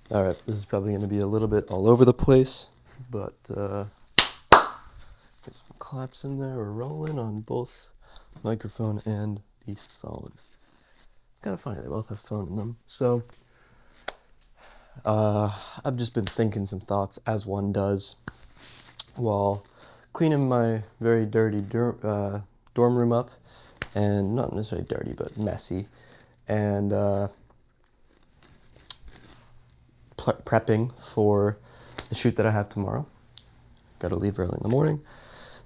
Alright, this is probably going to be a little bit all over the place, but get some claps in there. We're rolling on both microphone and the phone. It's kind of funny, they both have phone in them. So, I've just been thinking some thoughts, as one does, while cleaning my very dirty dorm room up, and not necessarily dirty, but messy, and prepping for the shoot that I have tomorrow. Got to leave early in the morning,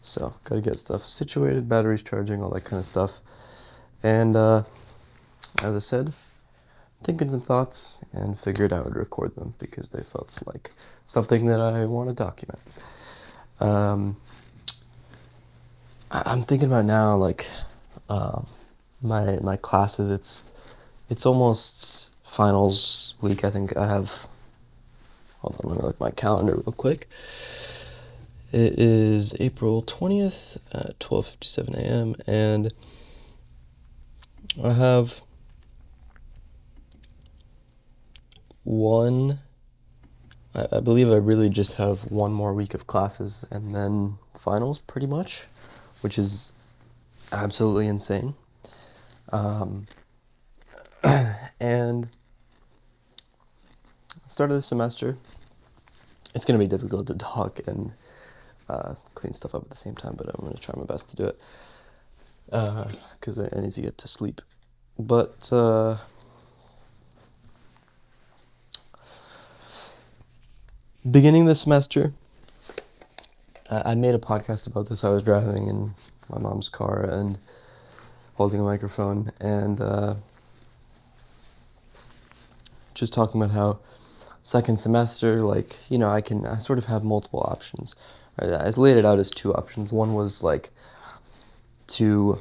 so got to get stuff situated, batteries charging, all that kind of stuff. And as I said, thinking some thoughts and figured I would record them because they felt like something that I want to document. I'm thinking about now, like my classes. It's almost finals week. I think I have. Hold on, let me look at my calendar real quick. It is April 20th at 12:57 a.m. and I have I believe I really just have one more week of classes and then finals, pretty much, which is absolutely insane. And start of the semester, it's going to be difficult to talk and clean stuff up at the same time, but I'm going to try my best to do it because I need to get to sleep. But beginning the semester, I made a podcast about this. I was driving in my mom's car and holding a microphone and just talking about how second semester, like, I sort of have multiple options. Right? I laid it out as two options. One was like to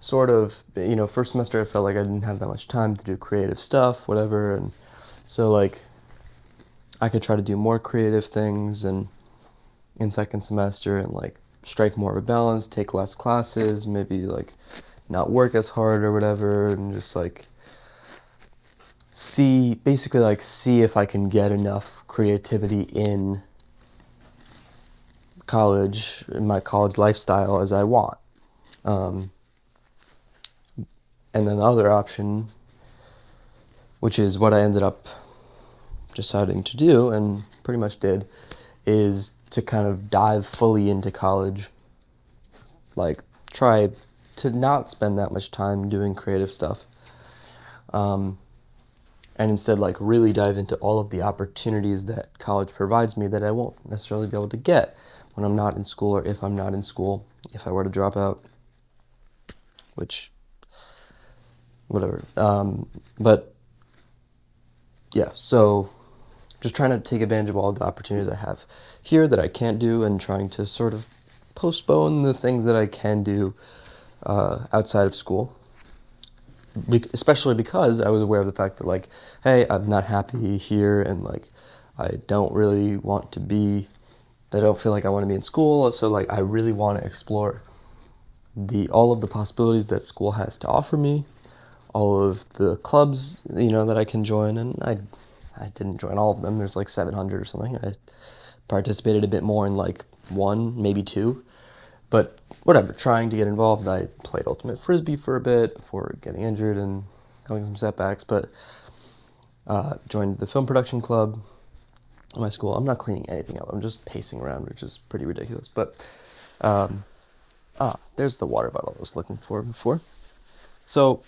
sort of, first semester I felt like I didn't have that much time to do creative stuff, whatever, and so like I could try to do more creative things and in second semester and like strike more of a balance, take less classes, maybe like not work as hard or whatever, and just like see if I can get enough creativity in college, in my college lifestyle as I want. And then the other option, which is what I ended up deciding to do and pretty much did, is to kind of dive fully into college, like try to not spend that much time doing creative stuff, and instead like really dive into all of the opportunities that college provides me that I won't necessarily be able to get when I'm not in school, or if I'm not in school, if I were to drop out, which, whatever. But yeah, so just trying to take advantage of all the opportunities I have here that I can't do, and trying to sort of postpone the things that I can do outside of school. Especially because I was aware of the fact that, like, hey, I'm not happy here, and like I don't really want to be, I don't feel like I want to be in school, so like I really want to explore all of the possibilities that school has to offer me, all of the clubs, that I can join, and I didn't join all of them. There's like 700 or something. I participated a bit more in like one, maybe two, but whatever, trying to get involved. I played Ultimate Frisbee for a bit before getting injured and having some setbacks, but joined the film production club at my school. I'm not cleaning anything up. I'm just pacing around, which is pretty ridiculous. But there's the water bottle I was looking for before. So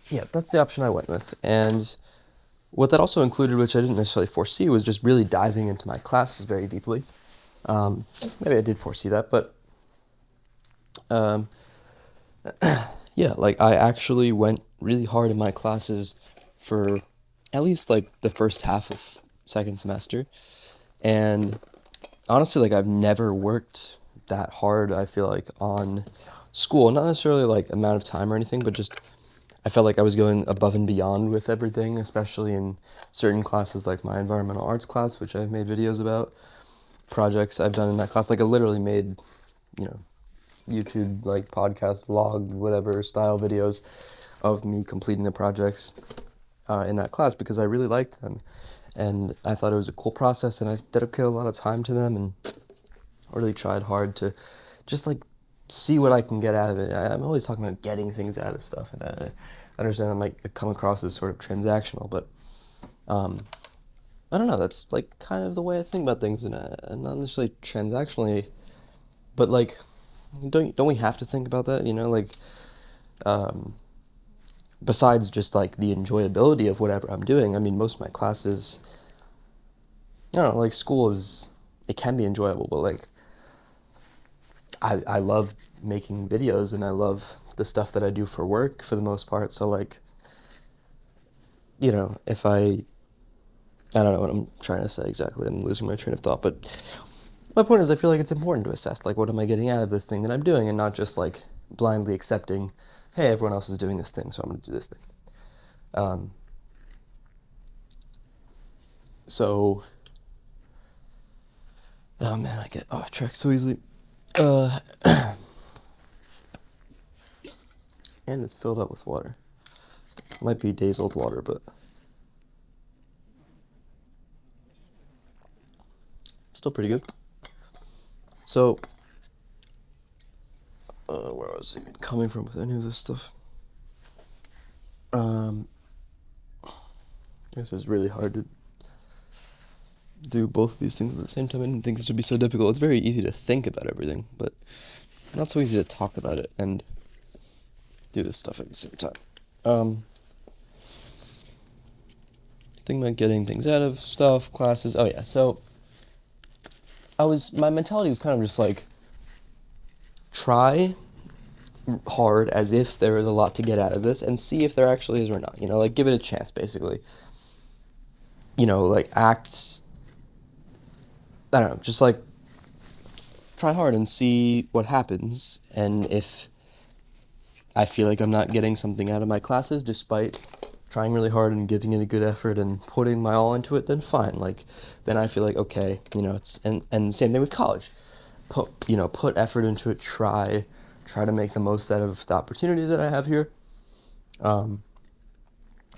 yeah, that's the option I went with. And what that also included, which I didn't necessarily foresee, was just really diving into my classes very deeply. Maybe I did foresee that, but yeah, like I actually went really hard in my classes for at least like the first half of second semester. And honestly, like I've never worked that hard, I feel like, on school. Not necessarily like amount of time or anything, but just I felt like I was going above and beyond with everything, especially in certain classes like my environmental arts class, which I've made videos about, projects I've done in that class. Like I literally made, YouTube, like podcast, vlog, whatever style videos of me completing the projects. in that class because I really liked them, and I thought it was a cool process, and I dedicated a lot of time to them, and really tried hard to just like see what I can get out of it. I'm always talking about getting things out of stuff, and I understand that might come across as sort of transactional, but um, I don't know. That's like kind of the way I think about things, and not necessarily transactionally, but like don't we have to think about that? You know, like um, besides just like the enjoyability of whatever I'm doing. I mean, most of my classes, I don't know, like school is it can be enjoyable, but like I love making videos and I love the stuff that I do for work for the most part. So like, you know, if I don't know what I'm trying to say exactly. I'm losing my train of thought, but my point is I feel like it's important to assess like what am I getting out of this thing that I'm doing and not just like blindly accepting, hey, everyone else is doing this thing, so I'm going to do this thing. Um, so oh man, I get off track so easily. Uh, and it's filled up with water. Might be days old water, but still pretty good. So, where was I even coming from with any of this stuff? Um, this is really hard to do both of these things at the same time. I didn't think this would be so difficult. It's very easy to think about everything, but not so easy to talk about it and do this stuff at the same time. Thinking about getting things out of stuff, classes. Oh yeah, so my mentality was kind of just like try hard as if there is a lot to get out of this and see if there actually is or not. You know, like give it a chance basically. You know, like act, I don't know, just like try hard and see what happens. And if I feel like I'm not getting something out of my classes despite trying really hard and giving it a good effort and putting my all into it, then fine. Like then I feel like okay, you know, it's and same thing with college. Put effort into it, try to make the most out of the opportunity that I have here. And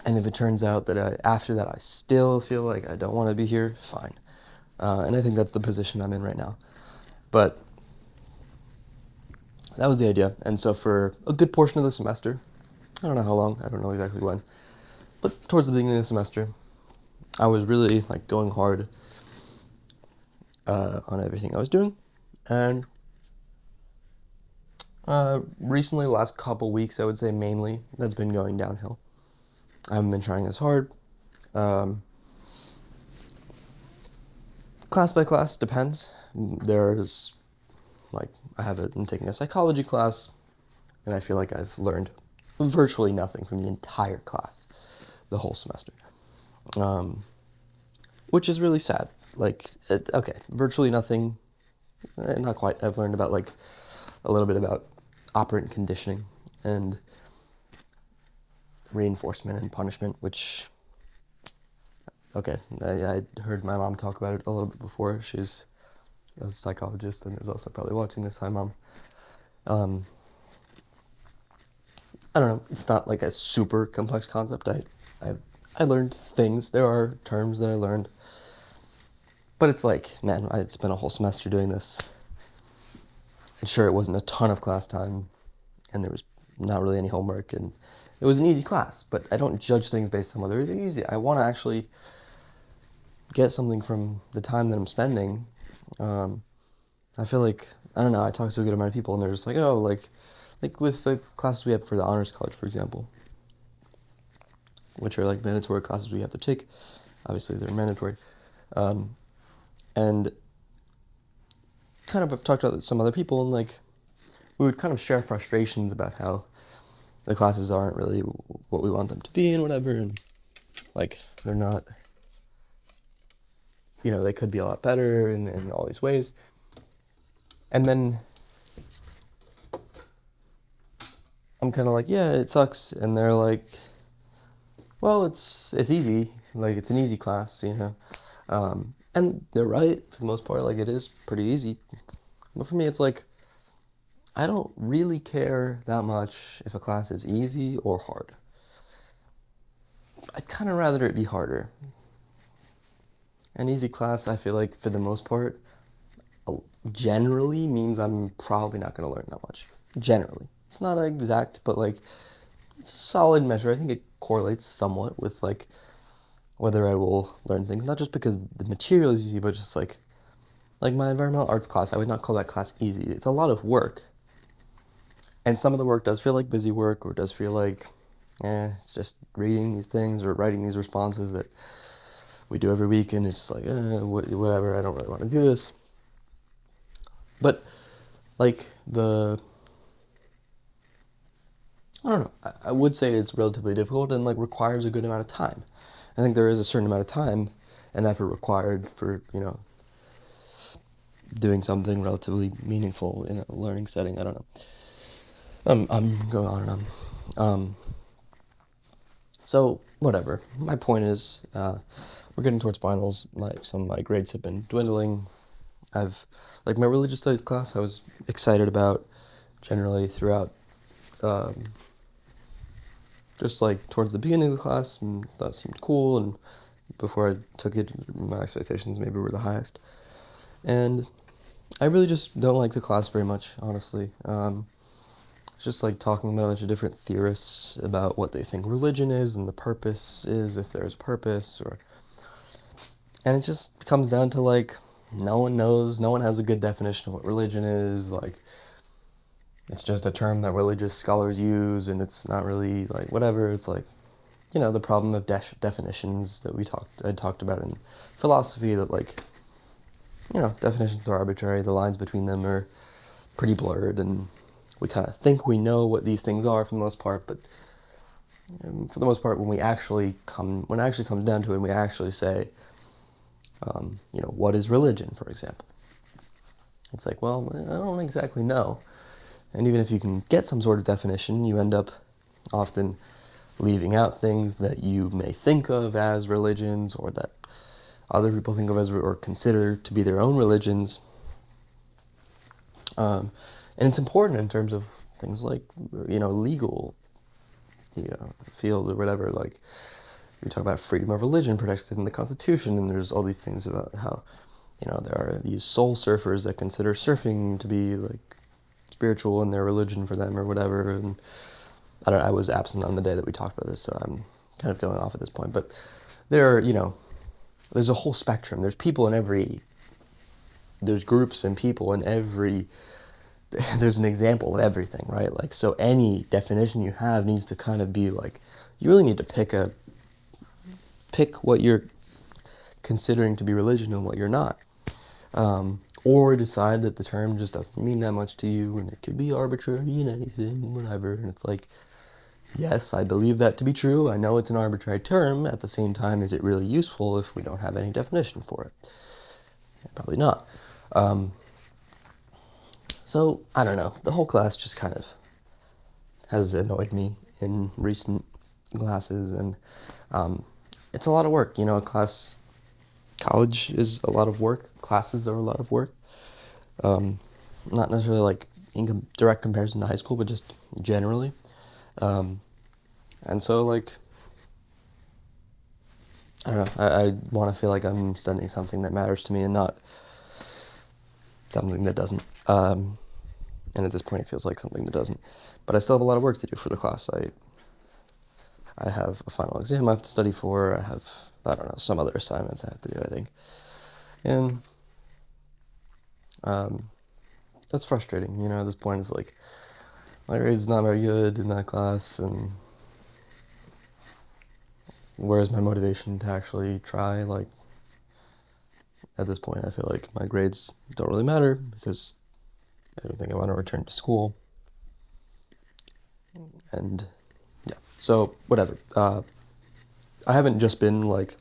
if it turns out that after that I still feel like I don't want to be here, fine. And I think that's the position I'm in right now. But that was the idea. And so for a good portion of the semester, I don't know how long, I don't know exactly when, but towards the beginning of the semester, I was really like going hard on everything I was doing. And recently, the last couple weeks, I would say mainly, that's been going downhill. I haven't been trying as hard. Class by class depends. There's like I'm taking a psychology class, and I feel like I've learned virtually nothing from the entire class, the whole semester, which is really sad. Like, okay, virtually nothing, not quite. I've learned about like a little bit about operant conditioning and reinforcement and punishment, which, okay, I heard my mom talk about it a little bit before. She's a psychologist and is also probably watching this. Hi, Mom. I don't know. It's not like a super complex concept. I learned things. There are terms that I learned, but it's like, man, I had spent a whole semester doing this. And sure, it wasn't a ton of class time, and there was not really any homework, and it was an easy class. But I don't judge things based on whether they're easy. I want to actually get something from the time that I'm spending. I feel like, I don't know, I talk to a good amount of people and they're just like, oh, like with the classes we have for the Honors College, for example, which are like mandatory classes we have to take. Obviously, they're mandatory. And kind of I've talked about some other people and like we would kind of share frustrations about how the classes aren't really what we want them to be and whatever, and like they're not, you know, they could be a lot better in all these ways. And then I'm kind of like, yeah, it sucks. And they're like, well, it's easy. Like, it's an easy class, you know. And they're right for the most part. Like, it is pretty easy. But for me, it's like, I don't really care that much if a class is easy or hard. kind of rather it be harder. An easy class, I feel like, for the most part, generally means I'm probably not going to learn that much. Generally. It's not exact, but, like, it's a solid measure. I think it correlates somewhat with, like, whether I will learn things. Not just because the material is easy, but just, like my environmental arts class, I would not call that class easy. It's a lot of work. And some of the work does feel like busy work, or does feel like, it's just reading these things or writing these responses that we do every week, and it's like, whatever, I don't really want to do this. But, like, I don't know, I would say it's relatively difficult and, like, requires a good amount of time. I think there is a certain amount of time and effort required for, doing something relatively meaningful in a learning setting. I don't know. I'm going on and on. So, whatever. My point is, we're getting towards finals. Some of my grades have been dwindling. My religious studies class, I was excited about generally throughout, just like towards the beginning of the class, and that seemed cool, and before I took it, my expectations maybe were the highest. And I really just don't like the class very much, honestly. It's just like talking about a bunch of different theorists about what they think religion is and the purpose is, if there's purpose, and it just comes down to, like, no one knows, no one has a good definition of what religion is. Like, it's just a term that religious scholars use, and it's not really, like, whatever. It's like, the problem of definitions that I talked about in philosophy, that, like, definitions are arbitrary, the lines between them are pretty blurred, and we kind of think we know what these things are for the most part, but for the most part, when it actually comes down to it, and we actually say, what is religion, for example? It's like, well, I don't exactly know. And even if you can get some sort of definition, you end up often leaving out things that you may think of as religions, or that other people think of as or consider to be their own religions. And it's important in terms of things like, legal, field or whatever. Like, we talk about freedom of religion protected in the Constitution, and there's all these things about how, there are these soul surfers that consider surfing to be, like, spiritual in their religion for them or whatever. And I was absent on the day that we talked about this, so I'm kind of going off at this point. But there's a whole spectrum. There's groups and people in every, there's an example of everything, right? Like, so any definition you have needs to kind of be like, you really need to pick what you're considering to be religion and what you're not. Or decide that the term just doesn't mean that much to you, and it could be arbitrary and anything, whatever. And it's like, yes, I believe that to be true. I know it's an arbitrary term. At the same time, is it really useful if we don't have any definition for it? Probably not. So, I don't know. The whole class just kind of has annoyed me in recent classes, and it's a lot of work. College is a lot of work. Classes are a lot of work. Not necessarily like in direct comparison to high school, but just generally. And so, like, I don't know, I want to feel like I'm studying something that matters to me and not something that doesn't. And at this point, it feels like something that doesn't. But I still have a lot of work to do for the class. I have a final exam I have to study for. I have, some other assignments I have to do, I think. And that's frustrating, at this point. It's like, my grade's not very good in that class, and where's my motivation to actually try? Like, at this point, I feel like my grades don't really matter, because I don't think I want to return to school. And yeah, so whatever. I haven't just been like,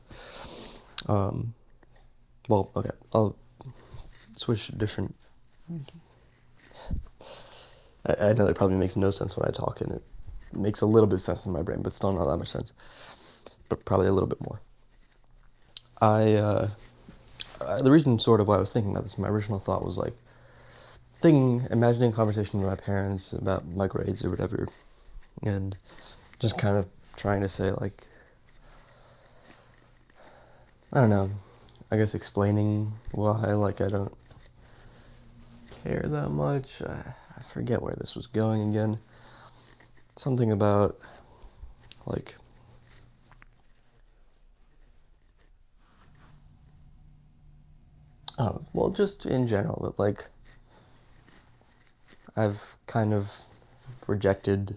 okay, I'll switch to different. I know that probably makes no sense when I talk, and it makes a little bit of sense in my brain, but still not that much sense. But probably a little bit more. The reason sort of why I was thinking about this, my original thought was like, imagining a conversation with my parents about my grades or whatever, and just kind of trying to say like, I don't know, I guess explaining why, like, I don't care that much. I forget where this was going again. Something about, like, oh, well, just in general, that, like, I am kind of rejecting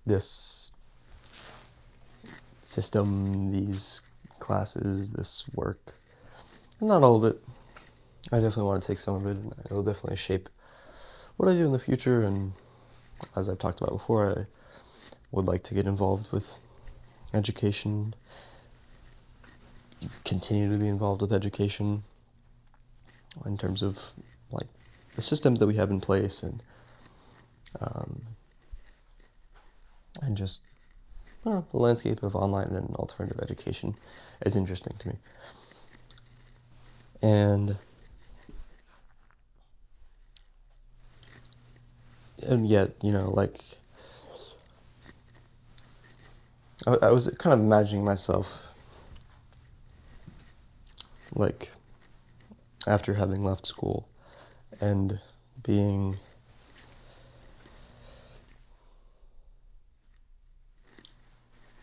this system, these classes, this work. Not all of it. I definitely want to take some of it, and it'll definitely shape what I do in the future. And as I've talked about before, I would like to get involved with education, continue to be involved with education in terms of, like, the systems that we have in place, um, and just, I don't know, the landscape of online and alternative education is interesting to me. And yet, like, I was kind of imagining myself, like, after having left school and being,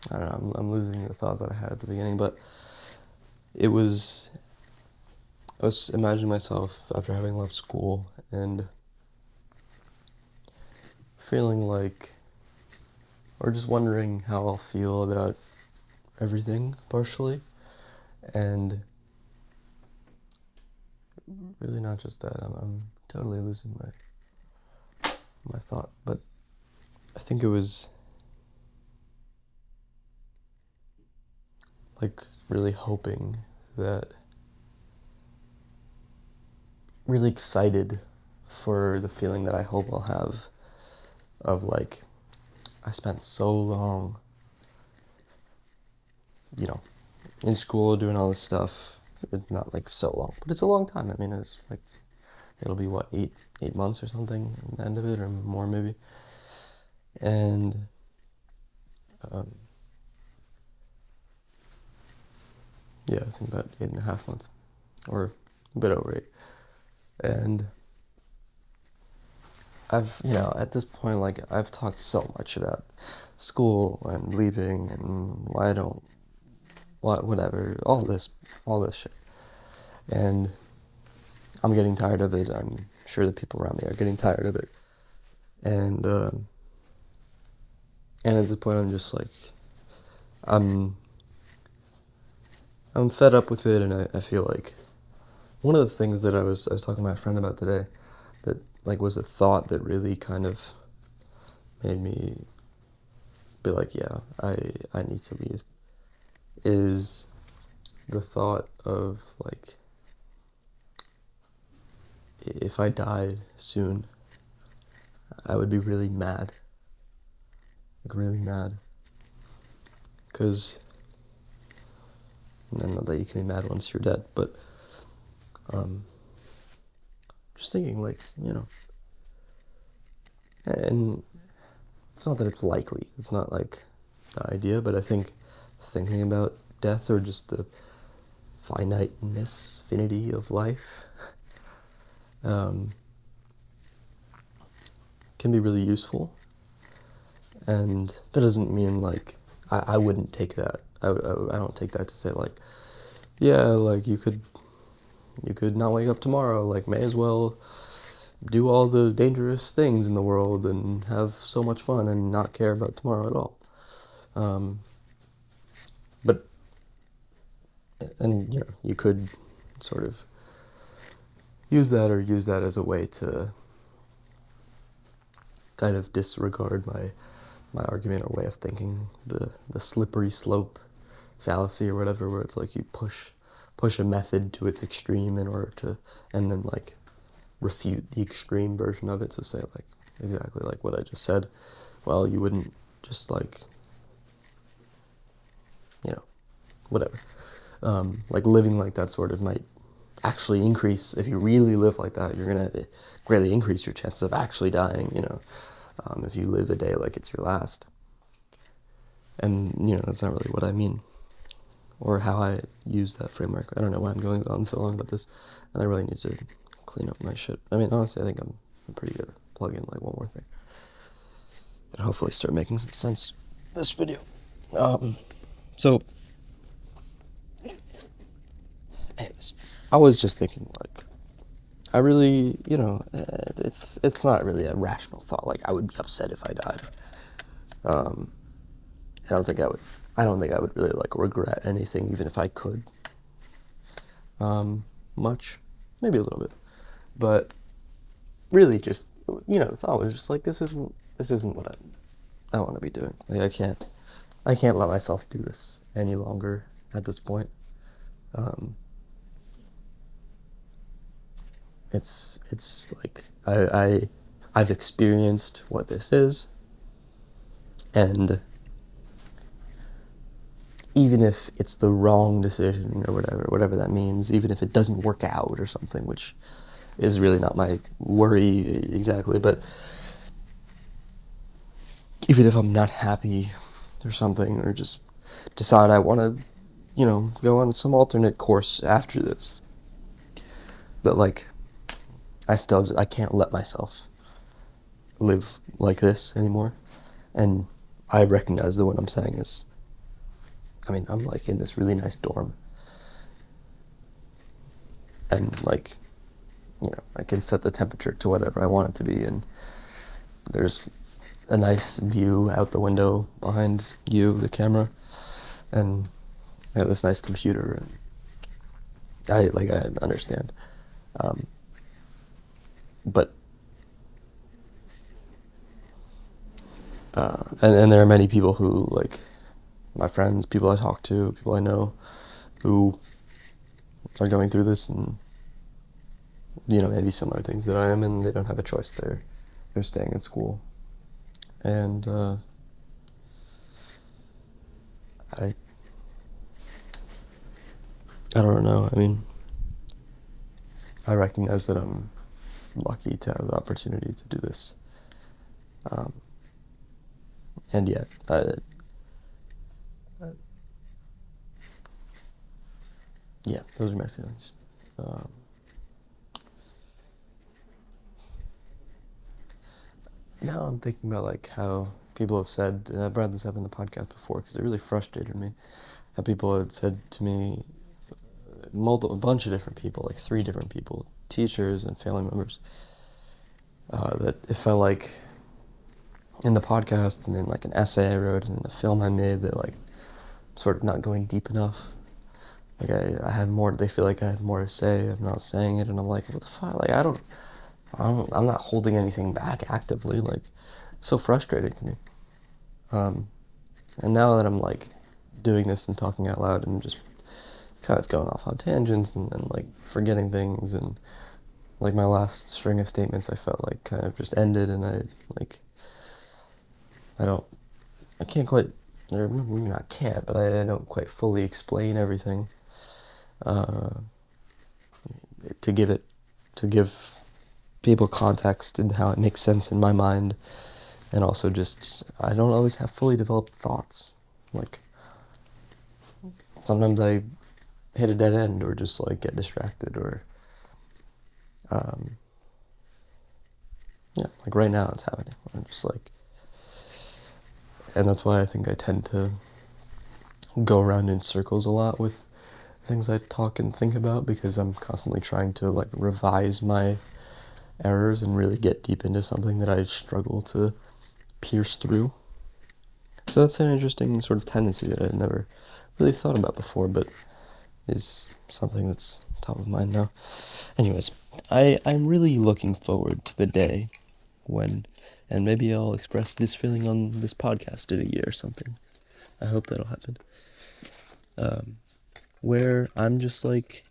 I don't know, I'm losing the thought that I had at the beginning, but I was imagining myself after having left school and feeling like, or just wondering how I'll feel about everything, partially, and really not just that. I'm totally losing my thought, but I think it was, like, really hoping that, really excited for the feeling that I hope I'll have of, like, I spent so long, in school doing all this stuff. It's not like so long, but it's a long time. I mean, it's like, it'll be what, 8 months or something at the end of it, or more maybe. And yeah, I think about 8.5 months, or a bit over 8. And I've, at this point, like, I've talked so much about school and leaving and why I don't, whatever, all this shit. And I'm getting tired of it. I'm sure the people around me are getting tired of it. And at this point, I'm just like, I'm fed up with it, and I feel like one of the things that I was talking to my friend about today, that, like, was a thought that really kind of made me be like, yeah, I need to leave, is the thought of, like, if I died soon, I would be really mad. Like, really mad. Because, not that you can be mad once you're dead, but just thinking, like, and it's not that it's likely. It's not, like, the idea, but I think thinking about death, or just the finity of life, can be really useful. And that doesn't mean, like, I wouldn't take that. I don't take that to say, like, yeah, like, you could not wake up tomorrow, like, may as well do all the dangerous things in the world and have so much fun and not care about tomorrow at all. But, and, you could sort of use that as a way to kind of disregard my argument or way of thinking, the slippery slope fallacy or whatever, where it's like you push a method to its extreme in order to, and then, like, refute the extreme version of it, to say, like, exactly like what I just said. Well, you wouldn't just, like, whatever. Like, living like that sort of might actually increase, if you really live like that, you're gonna greatly increase your chances of actually dying, if you live a day like it's your last. And, that's not really what I mean. or how I use that framework. I don't know why I'm going on so long about this, and I really need to clean up my shit. I mean, honestly, I think I'm pretty good at plugging in like one more thing, and hopefully start making some sense this video. So, anyways, I was just thinking, like, I really, it's not really a rational thought. Like, I would be upset if I died. I don't think I would really like regret anything, even if I could. Much, maybe a little bit, but really just, the thought was just like, this isn't what I want to be doing. Like, I can't let myself do this any longer at this point. It's like, I've experienced what this is, and even if it's the wrong decision or whatever that means, even if it doesn't work out or something, which is really not my worry exactly, but even if I'm not happy or something, or just decide I want to, go on some alternate course after this, but like, I can't let myself live like this anymore. And I recognize that what I'm saying is, I mean, I'm like in this really nice dorm, and like, I can set the temperature to whatever I want it to be, and there's a nice view out the window behind you, the camera, and I have this nice computer, and I understand. But and there are many people who, like, my friends, people I talk to, people I know, who are going through this, and maybe similar things that I am, and they don't have a choice. They're staying in school, and I don't know. I mean, I recognize that I'm lucky to have the opportunity to do this, and yet yeah, those are my feelings. Now I'm thinking about like how people have said, and I brought this up in the podcast before because it really frustrated me, how people had said to me, a bunch of different people, like 3 different people, teachers and family members, that it felt like in the podcast and in like an essay I wrote and in a film I made, that like sort of not going deep enough. Like I had more, they feel like I have more to say, I'm not saying it, and I'm like, what the fuck, like I'm not holding anything back actively, like, so frustrating to me. And now that I'm like doing this and talking out loud and just kind of going off on tangents and like forgetting things, and like my last string of statements I felt like kind of just ended, and I can't quite, or maybe not can't, but I don't quite fully explain everything, to give people context and how it makes sense in my mind, and also just, I don't always have fully developed thoughts. Like, sometimes I hit a dead end, or just like get distracted, or yeah, like right now it's happening. I'm just like, and that's why I think I tend to go around in circles a lot with things I talk and think about, because I'm constantly trying to like revise my errors and really get deep into something that I struggle to pierce through. So that's an interesting sort of tendency that I never really thought about before, but is something that's top of mind now. Anyways, I'm really looking forward to the day when, and maybe I'll express this feeling on this podcast in a year or something. I hope that'll happen. Where I'm just like,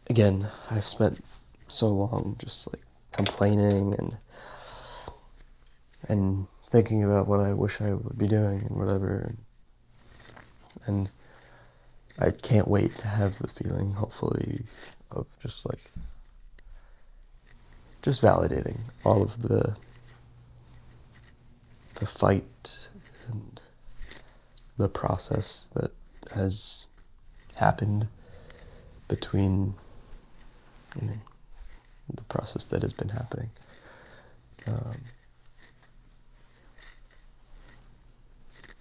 again, I've spent so long just like complaining and thinking about what I wish I would be doing and whatever, and I can't wait to have the feeling, hopefully, of just like, just validating all of the fight and the process that has happened between, the process that has been happening.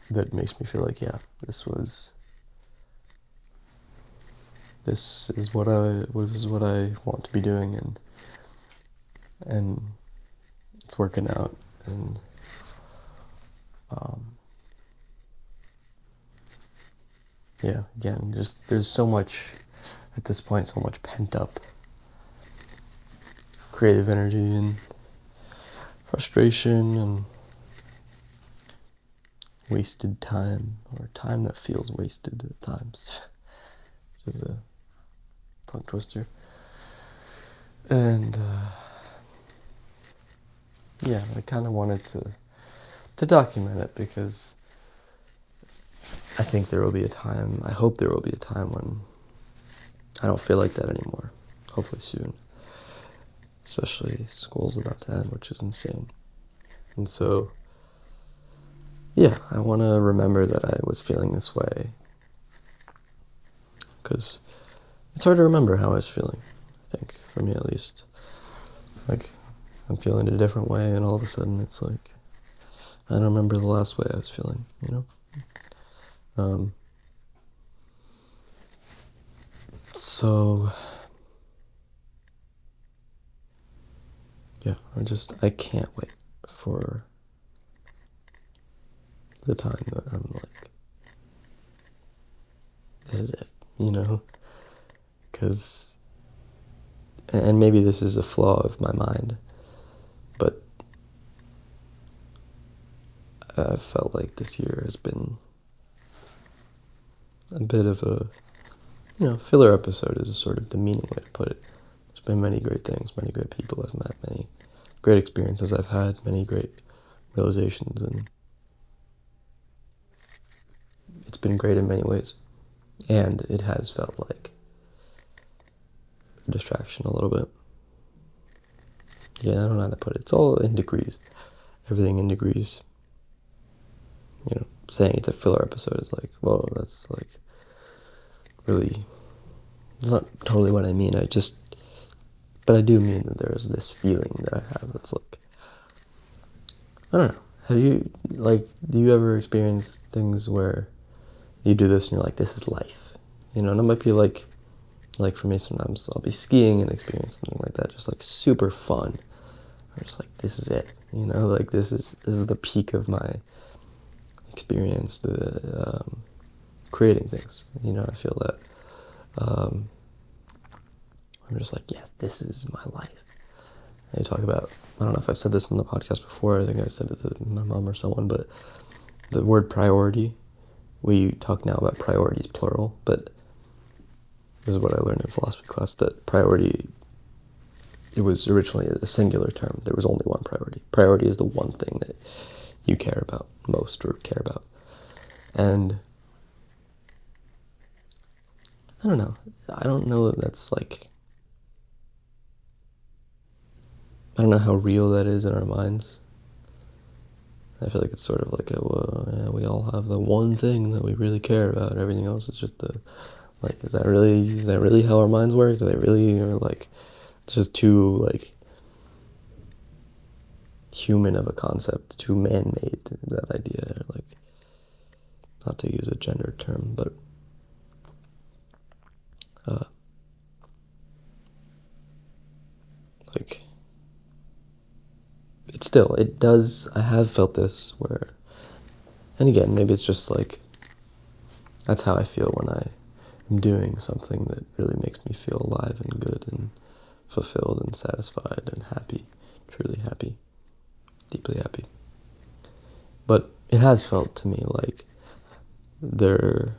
That makes me feel like, yeah, this is what I want to be doing, and it's working out, and yeah, again, just there's so much at this point, so much pent up creative energy and frustration and wasted time, or time that feels wasted at times, which is a tongue twister. And yeah, I kind of wanted to document it, because I think there will be a time, I hope there will be a time when I don't feel like that anymore. Hopefully soon. Especially school's about to end, which is insane. And so, yeah, I want to remember that I was feeling this way, because it's hard to remember how I was feeling, I think, for me at least. Like, I'm feeling a different way, and all of a sudden it's like, I don't remember the last way I was feeling, you know? So, yeah, I can't wait for the time that I'm like, this is it, you know? Because, and maybe this is a flaw of my mind, but I felt like this year has been a bit of a, filler episode is a sort of demeaning way to put it. There's been many great things, many great people I've met, many great experiences I've had, many great realizations, and it's been great in many ways. And it has felt like a distraction a little bit. Yeah, I don't know how to put it. It's all in degrees. Everything in degrees. Saying it's a filler episode is like, well, that's like really, it's not totally what I mean. But I do mean that there's this feeling that I have that's like, I don't know. Have you, do you ever experience things where you do this and you're like, this is life? And it might be like for me, sometimes I'll be skiing and experience something like that, just like super fun. I'm just like, this is it. This is the peak of my experience, the creating things. I feel that I'm just like, yes, this is my life. They talk about, I don't know if I've said this on the podcast before, I think I said it to my mom or someone, but the word priority, we talk now about priorities plural, but this is what I learned in philosophy class, that priority, it was originally a singular term. There was only one priority. Priority is the one thing that you care about most, or care about. And I don't know. I don't know that that's like, I don't know how real that is in our minds. I feel like it's sort of like we all have the one thing that we really care about. Everything else is just is that really how our minds work? Do they really, or it's just too human of a concept, too man-made, that idea, not to use a gender term, but it does, I have felt this where, and again, maybe it's just that's how I feel when I am doing something that really makes me feel alive and good and fulfilled and satisfied and happy, truly happy, deeply happy. But it has felt to me like there's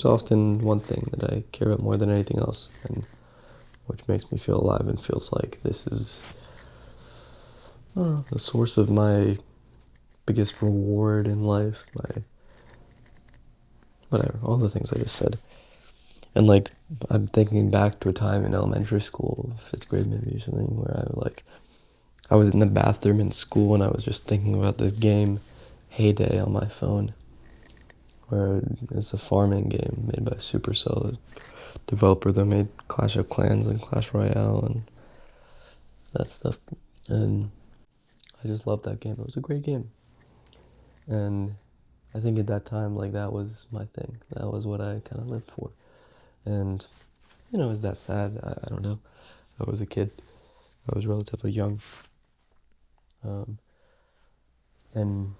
often one thing that I care about more than anything else, and which makes me feel alive and feels like this is, I don't know, the source of my biggest reward in life, whatever, all the things I just said. And I'm thinking back to a time in elementary school, 5th grade maybe, or something, where I was in the bathroom in school and I was just thinking about this game, heyday on my phone, where it's a farming game made by Supercell, a developer that made Clash of Clans and Clash Royale and that stuff. And I just loved that game. It was a great game. And I think at that time, like, that was my thing. That was what I kind of lived for. And, is that sad? I don't know. I was a kid. I was relatively young. And,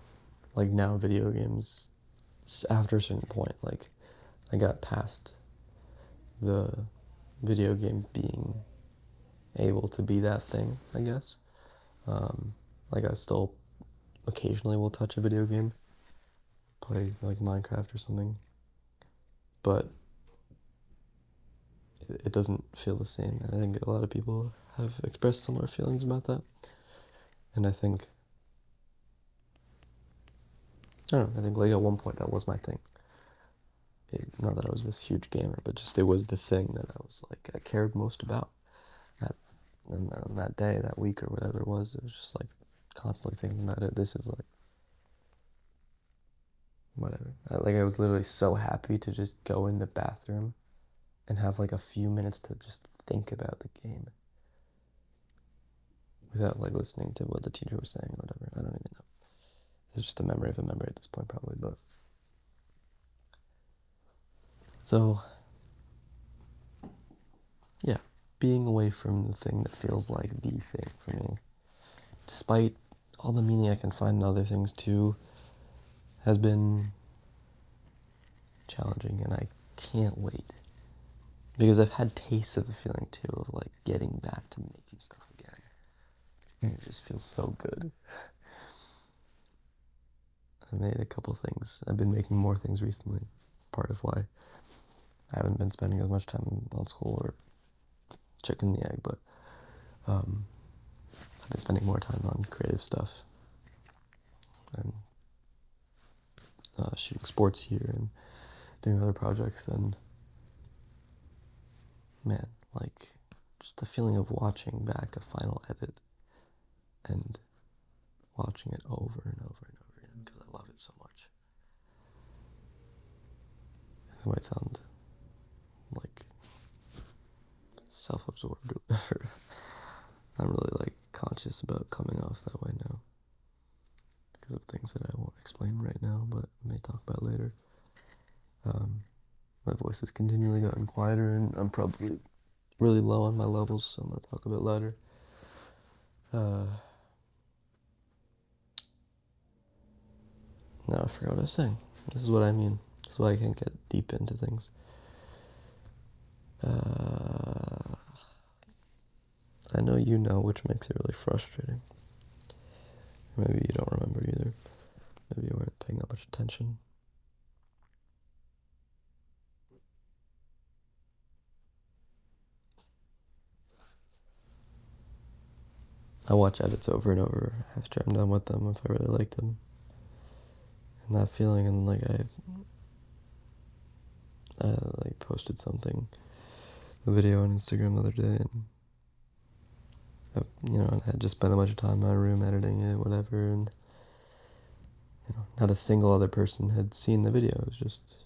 like, now video games, after a certain point, like, I got past the video game being able to be that thing, I guess. Like, I still occasionally will touch a video game, play, like, Minecraft or something. But it doesn't feel the same. And I think a lot of people have expressed similar feelings about that. And I think, I don't know, I think like at one point that was my thing. Not that I was this huge gamer, but just it was the thing that I was like, I cared most about. And that day, that week or whatever it was just like constantly thinking about it. This is like, whatever. I was literally so happy to just go in the bathroom and have like a few minutes to just think about the game without like listening to what the teacher was saying or whatever. I don't even know. It's just a memory of a memory at this point, probably. But so, yeah, being away from the thing that feels like the thing for me, despite all the meaning I can find in other things too, has been challenging, and I can't wait. Because I've had tastes of the feeling too of like getting back to making stuff again. And it just feels so good. I made a couple things. I've been making more things recently. Part of why I haven't been spending as much time on school or chicken the egg, but I've been spending more time on creative stuff and shooting sports here and doing other projects. And man, like, just the feeling of watching back a final edit and watching it over and over and over again because I love it so much. It might sound like self-absorbed or whatever. I'm really like conscious about coming off that way now because of things that I won't explain right now, but I may talk about later. My voice has continually gotten quieter, and I'm probably really low on my levels, so I'm gonna talk a bit louder. No, I forgot what I was saying. This is what I mean. This is why I can't get deep into things. I know you know, which makes it really frustrating. Maybe you don't remember either. Maybe you weren't paying that much attention. I watch edits over and over after I'm done with them if I really like them. And that feeling, and like I like posted something, a video on Instagram the other day, and I had just spent a bunch of time in my room editing it, whatever, and not a single other person had seen the video. It was just,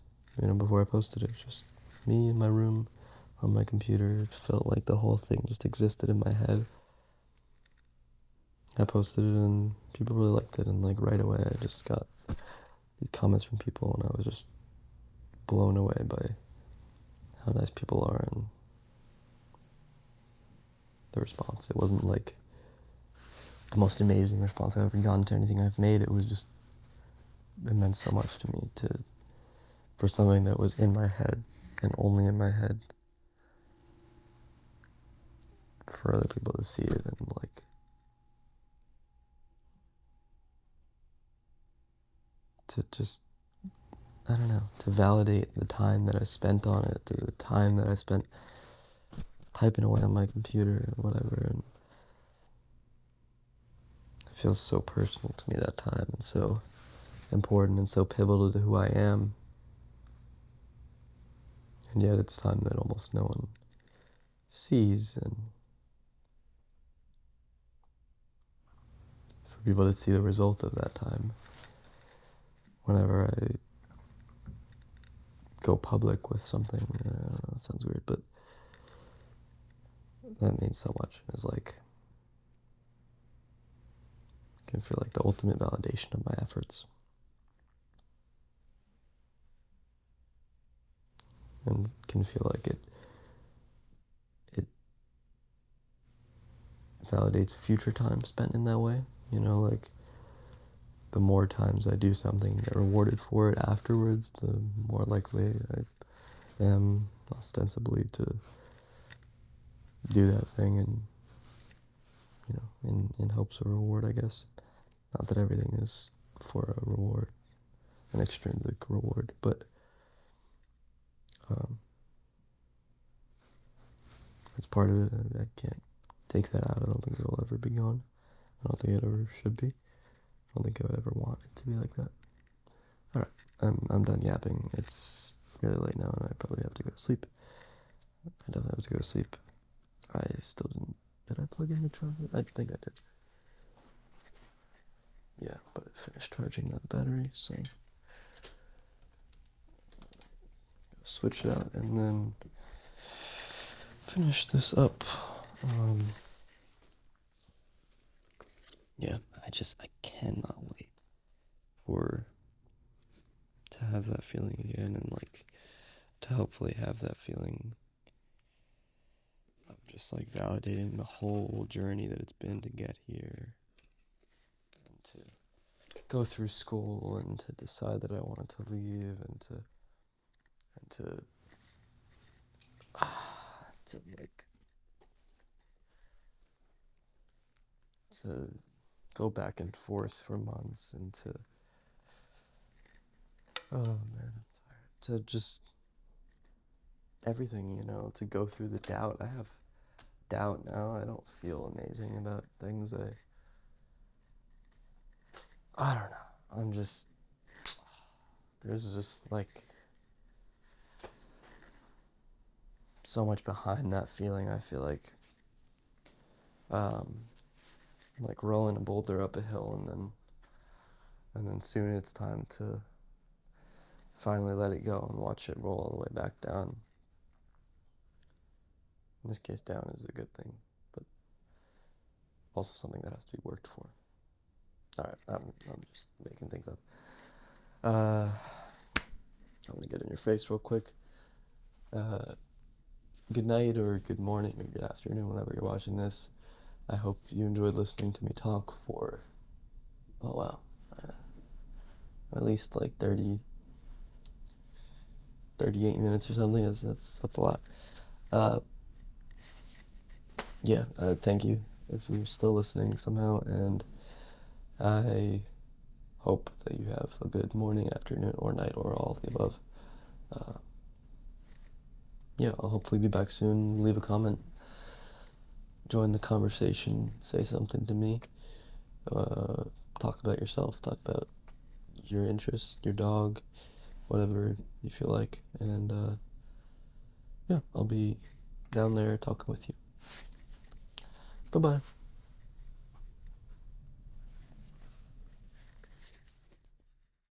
before I posted it, it was just me in my room on my computer. It felt like the whole thing just existed in my head. I posted it and people really liked it, and like right away I just got these comments from people, and I was just blown away by how nice people are and the response. It wasn't like the most amazing response I've ever gotten to anything I've made. It was just, it meant so much to me for something that was in my head and only in my head, for other people to see it and like to just, I don't know, to validate the time that I spent on it, the time that I spent typing away on my computer and whatever. And it feels so personal to me, that time, and so important and so pivotal to who I am. And yet it's time that almost no one sees, and for people to see the result of that time whenever I go public with something. That sounds weird, but that means so much. It's like, I can feel like the ultimate validation of my efforts. And can feel like it validates future time spent in that way. You know, like, the more times I do something, get rewarded for it afterwards, the more likely I am ostensibly to do that thing and, you know, in hopes of reward, I guess. Not that everything is for a reward, an extrinsic reward, but it's part of it. I can't take that out. I don't think it'll ever be gone. I don't think it ever should be. I don't think I would ever want it to be like that. Alright, I'm done yapping. It's really late now and I probably have to go to sleep. I definitely have to go to sleep. I still didn't... Did I plug in the charger? I think I did. Yeah, but it finished charging that battery, so... switch it out and then finish this up. Yeah, I cannot wait to have that feeling again, and like to hopefully have that feeling of just like validating the whole journey that it's been to get here, and to go through school, and to decide that I wanted to leave, and to go back and forth for months, and to, oh man, I'm tired, to just everything, you know, to go through the doubt. I have doubt now. I don't feel amazing about things. I don't know. I'm just, there's just like so much behind that feeling. I feel like rolling a boulder up a hill, and then soon it's time to finally let it go and watch it roll all the way back down. In this case, down is a good thing, but also something that has to be worked for. Alright, I'm just making things up. I'm gonna get in your face real quick. Good night, or good morning, or good afternoon, whenever you're watching this. I hope you enjoyed listening to me talk for, oh wow, at least like 38 minutes or something. That's a lot. Yeah, thank you if you're still listening somehow, and I hope that you have a good morning, afternoon, or night, or all of the above. Yeah, I'll hopefully be back soon. Leave a comment, join the conversation, say something to me, talk about yourself, talk about your interests, your dog, whatever you feel like, and yeah, I'll be down there talking with you. Bye bye.